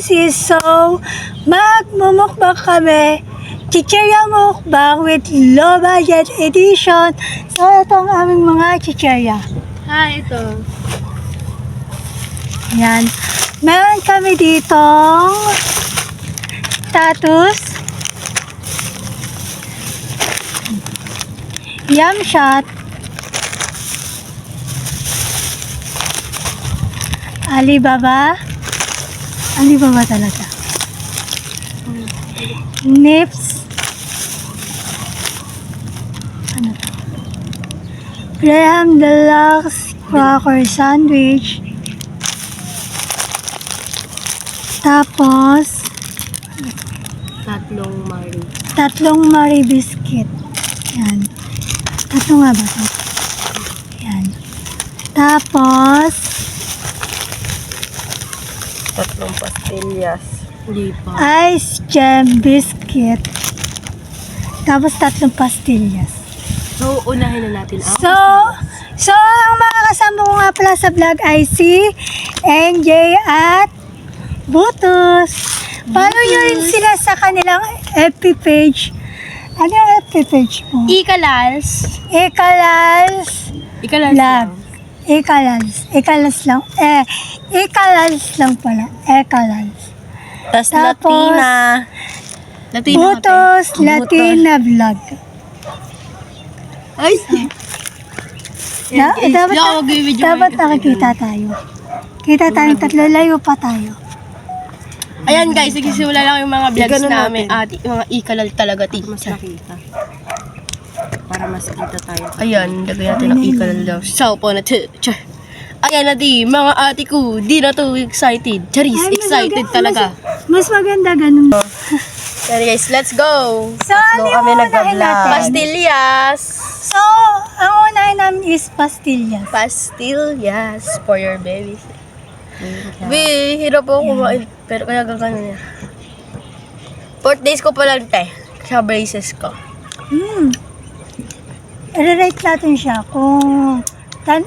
Lucy. So, magmumukbang kami. Chichirya mukbang with low budget edition. So, ito ang aming mga chichirya. Ito. Yan. Meron kami ditong status. Yum shot. Alibaba. Alibaba talaga. Nips. Ano to? Graham Deluxe Cracker Sandwich. Tapos, tatlong Marie Biscuit. Yan. Tatlo nga ba ito? Yan. Tapos, Tatlong pastillas. Hindi pa. Ice Gem Biscuit. Tapos, tatlong pastillas. So, unahin na natin ang So, ang mga kasama ko nga pala sa vlog ay si NJ at Butos. Follow nyo rin sila sa kanilang FB page. Ano yung FB page mo? Ikalals. Ekalals Vlog. Ekalals lang. Ekalals lang pala. Ekalals. Tas Tapos, Latina. Butos Latina Vlog. Ay! Dapat nakikita tayo. Kita tayong tatlo, layo pa tayo. Ayan guys, nagsisimula lang yung mga vlogs namin. Mga ikalal talaga, Mas nakita. Para mas kita tayo. Ayan, lagay natin ang ikalal daw. So, po na ayan na mga ate ko, di na to excited. Charis, Ay, excited talaga. Mas maganda ganun. Ayan guys, let's go! So, ano yung unahin natin? Pastillas! So, ang unahin namin is pastillas. Pastillas for your babies. Hirap po kumain. Pero kaya gagano niya. 4 days ko pa lang, te. Sa braces ko. I-rate natin siya kung 1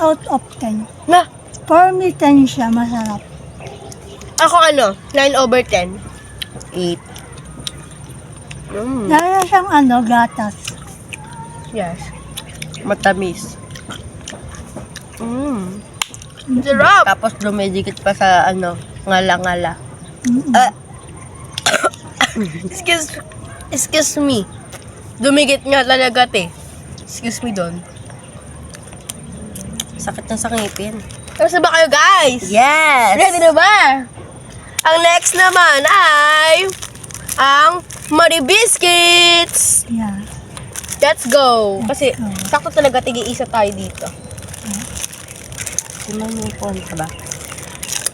out of 10. Na! For me, 10 siya. Masarap. Ako 9/10. 8. Lalo siyang gatas. Yes. Matamis. Sarap! Tapos dumidikit pa sa ngala-ngala. Excuse me. Dumigit nga talaga, te. Excuse me doon. Sakit na sa ngipin. Tapos na ba kayo, guys? Yes! Ready na ba? Ang next naman ay ang Marie Biscuits. Yeah. Let's go. Kasi Let's go. sakto talaga tig-iisa tayo dito. Sinamipon ka ba?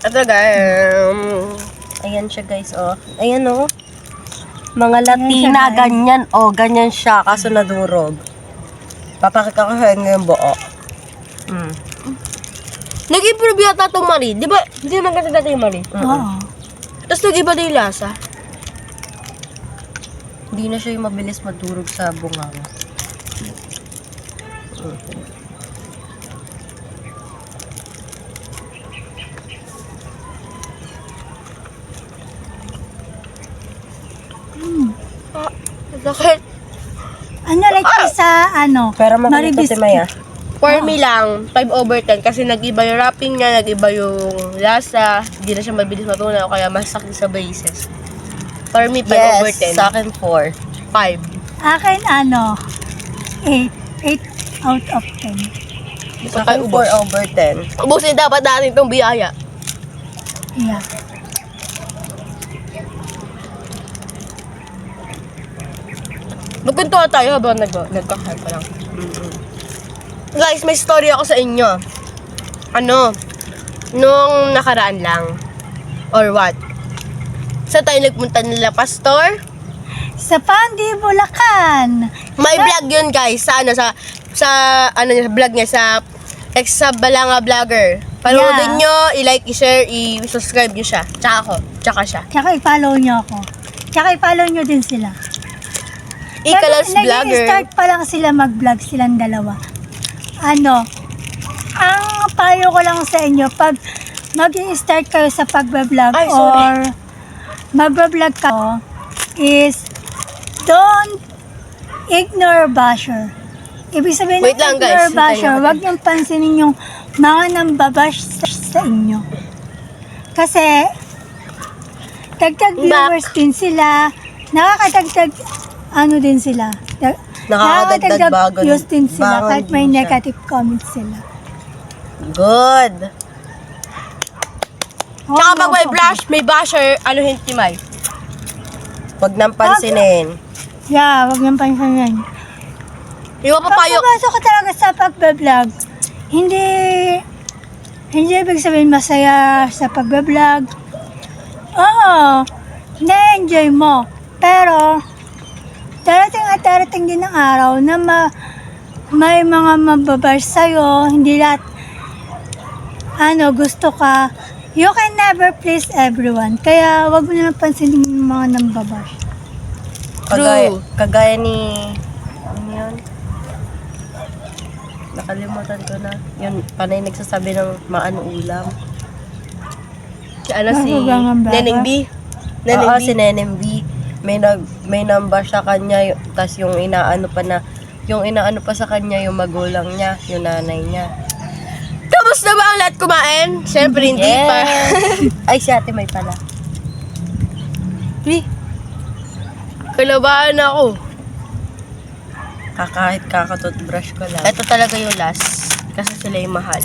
Ito guys. Ayan siya guys, oh. Ayan, oh. Mga Latina, Ayan siya, guys. ganyan, oh. Ganyan siya, kaso nadurog. Papakita ko sa inyo yung buo. Nag-improve yata itong Marie. Di ba? Hindi naman kasi dati yung Marie. Oo. Tapos nag-iba na yung lasa. Hindi na siya yung mabilis madurog sa bunganga. Sakit. Ano like sa Pero Marie makulit si Biscuit? Maya. For me lang, 5/10 kasi nag-iba yung wrapping niya, nag-iba yung lasa, hindi na siya mabilis matunaw, kaya mas sakit sa braces. For me, 5/10. Yes, sa akin 4. 5. Akin 8. 8 out of 10. Sa akin 4/10. Ubusin dapat natin itong biyaya. Yeah. Magkuntuwa tayo habang nagkakain pa lang. Guys, may story ako sa inyo. Nung nakaraan lang. Or what? Sa tayo nagpunta nila, Pastor? Sa Pandi, Bulacan. May vlog yun guys, sa vlog niya, sa Balanga Vlogger. Panoodin nyo, i-like, i-share, i-subscribe nyo siya. Tsaka ako, tsaka siya. Tsaka i-follow nyo ako. Tsaka i-follow nyo din sila. Ikalas Vlogger. Start pa lang sila mag-vlog silang dalawa. Ang payo ko lang sa inyo, pag mag-i-start kayo sa pagbablog Ay, or sorry. magbablog ka, is don't ignore basher. Ibig sabihin Wait ng lang, guys. ignore Hintayin basher, ako. huwag niyong pansinin yung mga nambabash sa inyo. Kasi, dagdag viewers din sila, nakakadagdag ano din sila. Nakakadagdag bagon- views din sila bangon kahit may din siya. negative comments sila. Good. Tsaka pag may blush, may basher, ano hindi may. Huwag nang pansinin. Yeah, wag niyong pansinin. Yung Pag papayo. pumasok ka talaga sa pagbablog, hindi ibig sabihin masaya sa pagbablog. Oo, na-enjoy mo. Pero, darating at darating din ang araw na may mga mababash sa'yo, hindi lahat, gusto ka. You can never please everyone. Kaya, wag mo na lang pansinin yung mga nambabash. Kagaya ni... Ano yun? Nakalimutan ko na. Yun, panay nagsasabi ng maano ulam. Si ano si Magugang ang Neneng B. Neneng Oo, B. si Neneng B. May number sa kanya, tas yung inaano pa sa kanya yung magulang niya, yung nanay niya. Tapos na ba ang lahat kumain? Siyempre hindi pa. Ay, si ate may pala. Kalabahan ako. Kahit kakatoothbrush ko lang. Ito talaga yung last. Kasi sila yung mahal.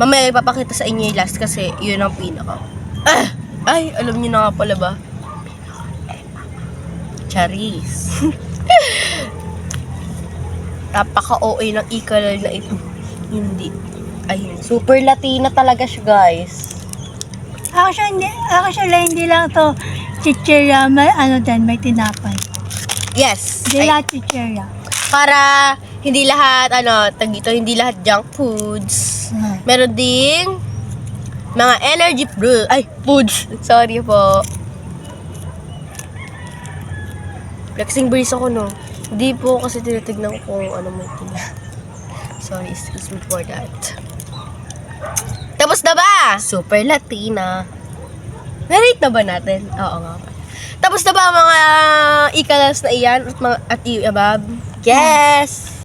Mamaya ipapakita sa inyo yung last kasi yun ang pinaka. Ay, alam niyo na nga pala ba? Charis. Napaka-OA ng ikalal na ito. Hindi. Ay, hindi. Super Latina talaga siya, guys. Actually, hindi lang to chichirya, may may tinapay. Yes. Hindi Ay, lahat chichirya. para hindi lahat, hindi lahat junk foods. Meron ding mga energy foods. Sorry po. Flexing breeze ako, no? Hindi po kasi tinitignan ko kung ano may tina. Sorry, excuse me for that. Tapos na ba? Super Latina. Na-rate na ba natin? Oo nga. Tapos na ba ang mga ikalas na iyan at yung above? Yes!